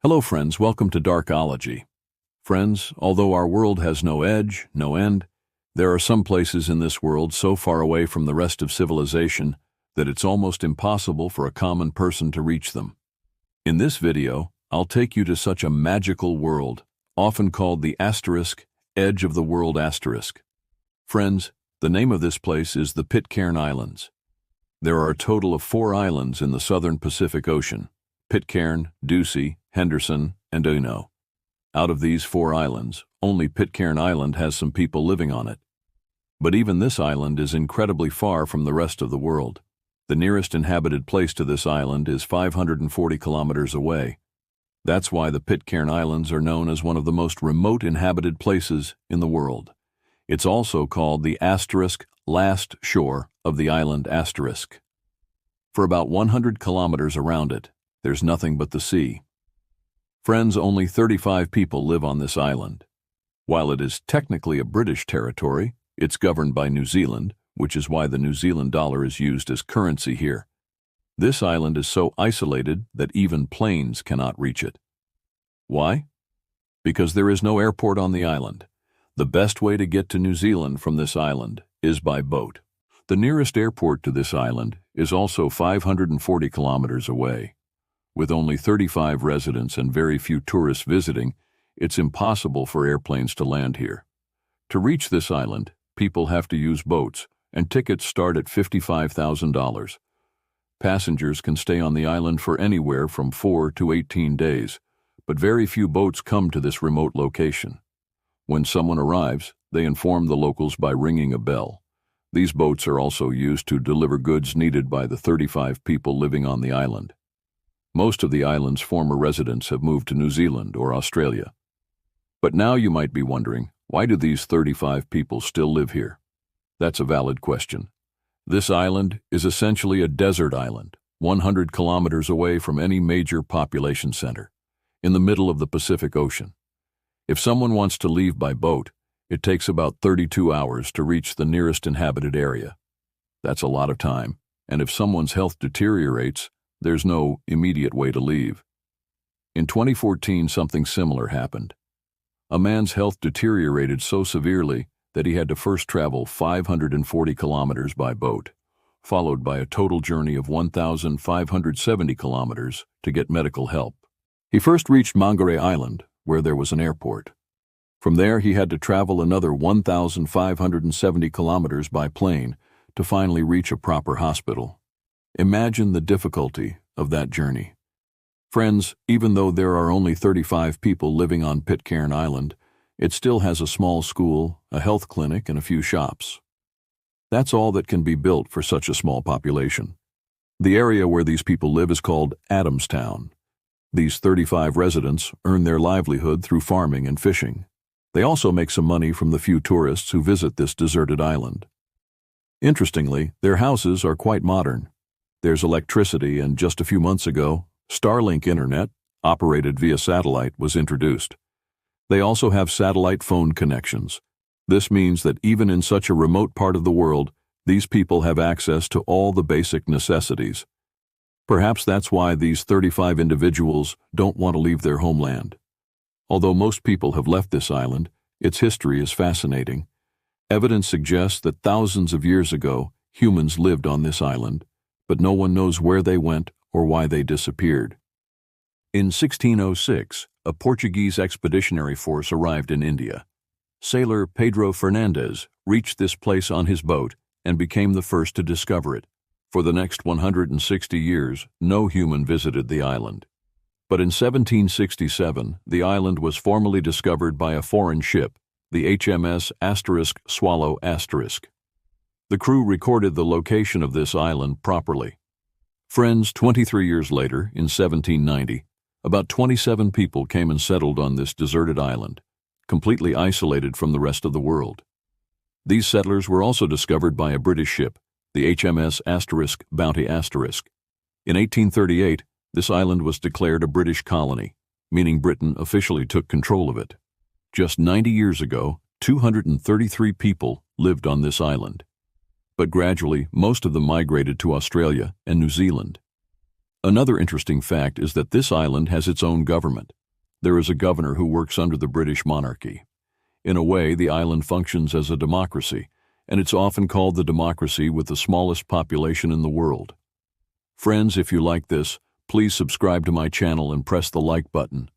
Hello friends, welcome to Darkology. Friends, although our world has no edge, no end, there are some places in this world so far away from the rest of civilization that it's almost impossible for a common person to reach them. In this video, I'll take you to such a magical world, often called the edge of the world . Friends, the name of this place is the Pitcairn Islands. There are a total of 4 islands in the southern Pacific Ocean: Pitcairn, Ducie, Henderson, and Uno. Out of these 4 islands, only Pitcairn Island has some people living on it. But even this island is incredibly far from the rest of the world. The nearest inhabited place to this island is 540 kilometers away. That's why the Pitcairn Islands are known as one of the most remote inhabited places in the world. It's also called the last shore of the island . For about 100 kilometers around it, there's nothing but the sea. Friends, only 35 people live on this island. While it is technically a British territory, it's governed by New Zealand, which is why the New Zealand dollar is used as currency here. This island is so isolated that even planes cannot reach it. Why? Because there is no airport on the island. The best way to get to New Zealand from this island is by boat. The nearest airport to this island is also 540 kilometers away. With only 35 residents and very few tourists visiting, it's impossible for airplanes to land here. To reach this island, people have to use boats, and tickets start at $55,000. Passengers can stay on the island for anywhere from 4 to 18 days, but very few boats come to this remote location. When someone arrives, they inform the locals by ringing a bell. These boats are also used to deliver goods needed by the 35 people living on the island. Most of the island's former residents have moved to New Zealand or Australia. But now you might be wondering, why do these 35 people still live here? That's a valid question. This island is essentially a desert island, 100 kilometers away from any major population center, in the middle of the Pacific Ocean. If someone wants to leave by boat, it takes about 32 hours to reach the nearest inhabited area. That's a lot of time, and if someone's health deteriorates, there's no immediate way to leave. In 2014, something similar happened. A man's health deteriorated so severely that he had to first travel 540 kilometers by boat, followed by a total journey of 1,570 kilometers to get medical help. He first reached Mangere Island, where there was an airport. From there, he had to travel another 1,570 kilometers by plane to finally reach a proper hospital. Imagine the difficulty of that journey. Friends, even though there are only 35 people living on Pitcairn Island, it still has a small school, a health clinic, and a few shops. That's all that can be built for such a small population. The area where these people live is called Adamstown. These 35 residents earn their livelihood through farming and fishing. They also make some money from the few tourists who visit this deserted island. Interestingly, their houses are quite modern. There's electricity, and just a few months ago, Starlink internet, operated via satellite, was introduced. They also have satellite phone connections. This means that even in such a remote part of the world, these people have access to all the basic necessities. Perhaps that's why these 35 individuals don't want to leave their homeland. Although most people have left this island, its history is fascinating. Evidence suggests that thousands of years ago, humans lived on this island, but no one knows where they went or why they disappeared. In 1606, a Portuguese expeditionary force arrived in India. Sailor Pedro Fernandez reached this place on his boat and became the first to discover it. For the next 160 years, no human visited the island. But in 1767, the island was formally discovered by a foreign ship, the HMS Swallow *. The crew recorded the location of this island properly. Friends, 23 years later, in 1790, about 27 people came and settled on this deserted island, completely isolated from the rest of the world. These settlers were also discovered by a British ship, the HMS Bounty *. In 1838, this island was declared a British colony, meaning Britain officially took control of it. Just 90 years ago, 233 people lived on this island. But gradually, most of them migrated to Australia and New Zealand. Another interesting fact is that this island has its own government. There is a governor who works under the British monarchy. In a way, the island functions as a democracy, and it's often called the democracy with the smallest population in the world. Friends, if you like this, please subscribe to my channel and press the like button.